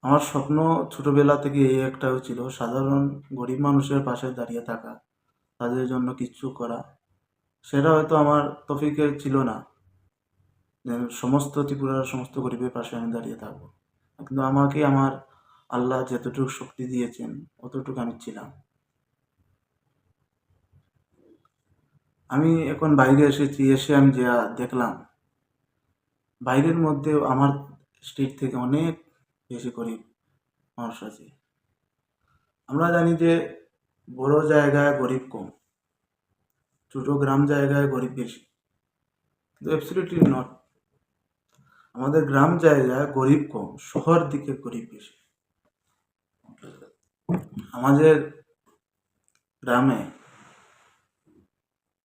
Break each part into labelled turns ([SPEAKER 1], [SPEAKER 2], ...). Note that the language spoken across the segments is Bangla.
[SPEAKER 1] আমার স্বপ্ন ছোটবেলা থেকে এই একটাও ছিল, সাধারণ গরিব মানুষের পাশে দাঁড়িয়ে থাকা, তাদের জন্য কিচ্ছু করা। সেটা হয়তো আমার তৌফিকের ছিল না যে সমস্ত ত্রিপুরার সমস্ত গরিবের পাশে আমি দাঁড়িয়ে থাকবো, কিন্তু আমাকে আমার আল্লাহ যতটুকু শক্তি দিয়েছেন অতটুকু আমি ছিলাম। আমি এখন বাইরে এসেছি, এসে আমি যা দেখলাম, বাইরের মধ্যেও আমার স্টেট থেকে অনেক বেশি গরিব মানুষ আছে। আমরা জানি যে বড় জায়গায় গরিব কম, ছোট গ্রাম জায়গায় গরিব বেশি, কিন্তু অ্যাবসলিউটলি নট। আমাদের গ্রাম জায়গায় গরিব কম, শহর দিকে গরিব বেশি। আমাদের গ্রামে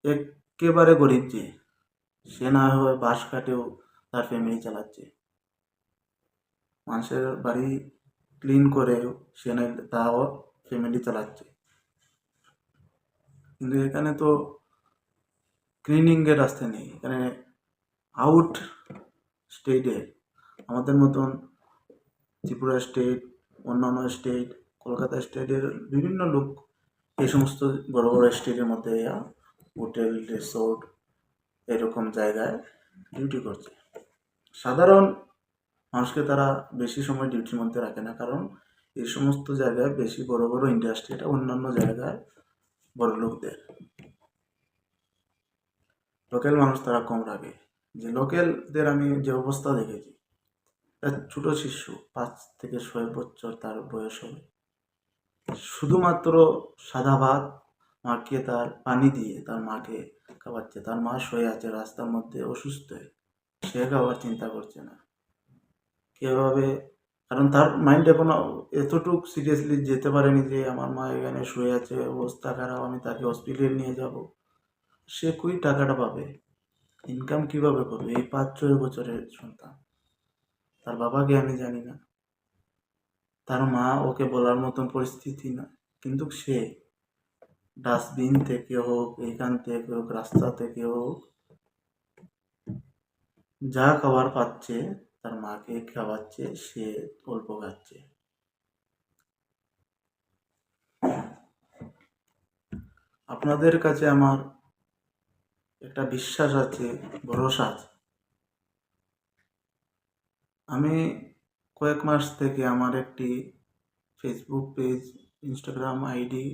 [SPEAKER 1] একেবারে গরিব যে, সে না হয় বাঁশ কাটেও তার ফ্যামিলি চালাচ্ছে, মানুষের বাড়ি ক্লিন করেও সে না তাও ফ্যামিলি চালাচ্ছে। কিন্তু এখানে তো ক্লিনিংয়ের রাস্তা নেই। এখানে আউট স্টেটে আমাদের মতন ত্রিপুরা স্টেট, অন্যান্য স্টেট, কলকাতা স্টেটের বিভিন্ন লোক এই সমস্ত বড় বড় স্টেটের মধ্যে হোটেল, রিসোর্ট এরকম জায়গায় ডিউটি করছে। সাধারণ মানুষকে তারা বেশি সময় ডিউটির মধ্যে রাখে না, কারণ এই সমস্ত জায়গায় বেশি বড় বড় ইন্ডাস্ট্রিটা অন্যান্য জায়গায় বড় লোকদের, লোকাল মানুষ তারা কম রাখে। যে লোকালদের আমি যে অবস্থা দেখেছি, ছোট শিশু 5 থেকে 6 বছর তার বয়স হবে, শুধুমাত্র সাদা ভাত মাখিয়ে তার পানি দিয়ে তার মাকে খাওয়াচ্ছে। তার মা শুয়ে আছে রাস্তার মধ্যে অসুস্থ হয়ে, সে খাওয়ার চিন্তা করছে না কিভাবে, কারণ তার মাইন্ড এখনো এতটুকু সিরিয়াসলি যেতে পারেনি যে আমার মা এখানে শুয়ে আছে, অবস্থা খারাপ, আমি তাকে হসপিটালে নিয়ে যাব। সে কই টাকাটা পাবে, ইনকাম কিভাবে করবে? এই 5-6 বছরের সন্তান, তার বাবাকে আমি জানি না, তার মা ওকে বলার মতন পরিস্থিতি না, কিন্তু সে ডাস্টবিন থেকে হোক, এইখান থেকে হোক, রাস্তা থেকে হোক, যা খাবার পাচ্ছে তার মাকে খাওয়াচ্ছে, সে অল্প খাচ্ছে। আপনাদের কাছে আমার একটা বিশ্বাস আছে, ভরসা আছে। আমি কয়েক মাস থেকে আমার একটি ফেসবুক পেজ, ইনস্টাগ্রাম আইডি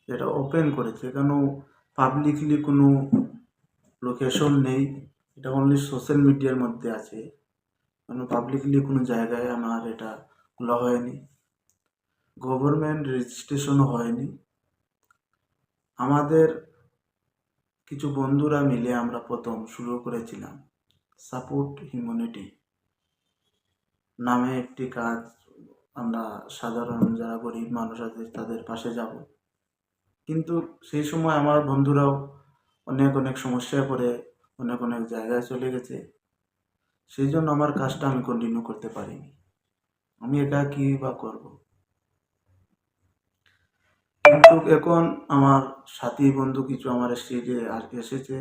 [SPEAKER 1] যেটা ওপেন করেছে, এখানেও পাবলিকলি কোনো লোকেশন নেই, এটা অনলি সোশ্যাল মিডিয়ার মধ্যে আছে, কোনো পাবলিকলি কোনো জায়গায় আমার এটা খোলা হয়নি, গভর্নমেন্ট রেজিস্ট্রেশনও হয়নি। আমাদের কিছু বন্ধুরা মিলে আমরা প্রথম শুরু করেছিলাম সাপোর্ট হিউম্যানিটি নামে একটি কাজ। আমরা সাধারণ যারা গরিব মানুষ আছে তাদের পাশে যাব, কিন্তু সেই সময় আমার বন্ধুরাও অনেক অনেক সমস্যায় পড়ে অনেক অনেক জায়গায় চলে গেছে, সেই জন্য আমার কাজটা আমি কন্টিনিউ করতে পারিনি। আমি একা কী বা করব, কিন্তু এখন আমার সাথী বন্ধু কিছু আমার স্টেজে এসেছে,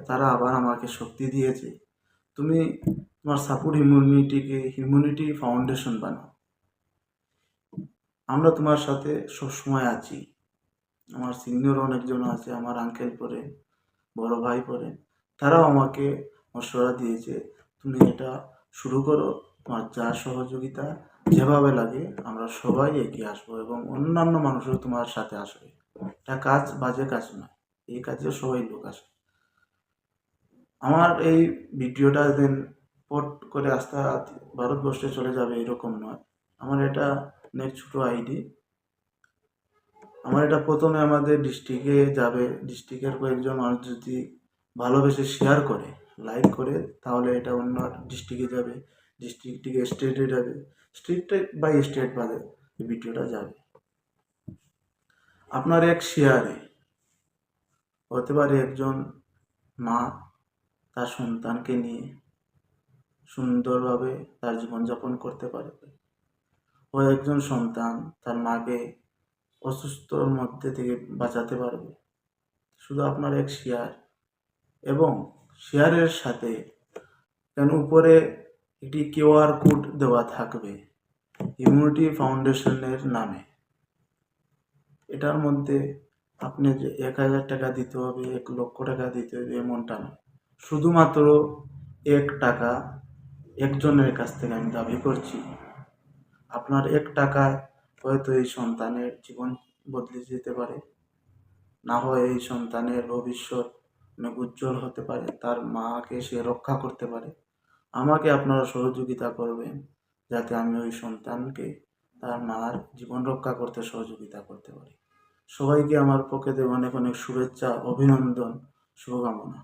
[SPEAKER 1] তারা আবার আমাকে শক্তি দিয়েছে, তুমি তোমার সাপোর্ট হিউম্যানিটিকে হিউম্যানিটি ফাউন্ডেশন বানাও, আমরা তোমার সাথে সবসময় আছি। আমার সিনিয়র অনেকজন আছে, আমার আঙ্কেল পড়ে, বড় ভাই পড়ে, তারাও আমাকে মশওয়ারা দিয়েছে, তুমি এটা শুরু করো, তোমার যা সহযোগিতা যেভাবে লাগে আমরা সবাই এগিয়ে আসবো এবং অন্যান্য মানুষও তোমার সাথে আসবে। এটা কাজ বাজে কাজ নয়, এই কাজে সবাই লোক আসে। আমার এই ভিডিওটা দেন পট করে আস্তে ভারতবর্ষে চলে যাবে এরকম নয়। আমার এটা অনেক ছোটো আইডি, আমার এটা প্রথমে আমাদের ডিস্ট্রিক্টে যাবে, ডিস্ট্রিক্টের কয়েকজন মানুষ যদি ভালোবেসে শেয়ার করে, লাইক করে, তাহলে এটা অন্য ডিস্ট্রিক্টে যাবে, ডিস্ট্রিক্ট থেকে স্টেটে যাবে, স্টেট বাই স্টেট বাদে এই ভিডিওটা যাবে। আপনার এক শেয়ারে হতে পারে একজন মা তার সন্তানকে নিয়ে সুন্দরভাবে তার জীবনযাপন করতে পারবে, ও একজন সন্তান তার মাকে অসুস্থর মধ্যে থেকে বাঁচাতে পারবে, শুধু আপনার এক শেয়ার। এবং শেয়ারের সাথে কেন উপরে একটি কিউআর কোড দেওয়া থাকবে, ইমিউনিটি ফাউন্ডেশনের নামে। এটার মধ্যে আপনি যে 1,000 টাকা দিতে হবে, 1,00,000 টাকা দিতে হবে এমনটা নয়। শুধুমাত্র 1 টাকা একজনের কাছ থেকে আমি দাবি করছি। আপনার 1 টাকায় হয়তো এই সন্তানের জীবন বদলে যেতে পারে, না হয় এই সন্তানের ভবিষ্যৎ অনেক উজ্জ্বল হতে পারে, তার মাকে সে রক্ষা করতে পারে। আমাকে আপনারা সহযোগিতা করবেন যাতে আমি ওই সন্তানকে তার মার জীবন রক্ষা করতে সহযোগিতা করতে পারি। সবাইকে আমার পক্ষ থেকে অনেক অনেক শুভেচ্ছা, অভিনন্দন, শুভকামনা।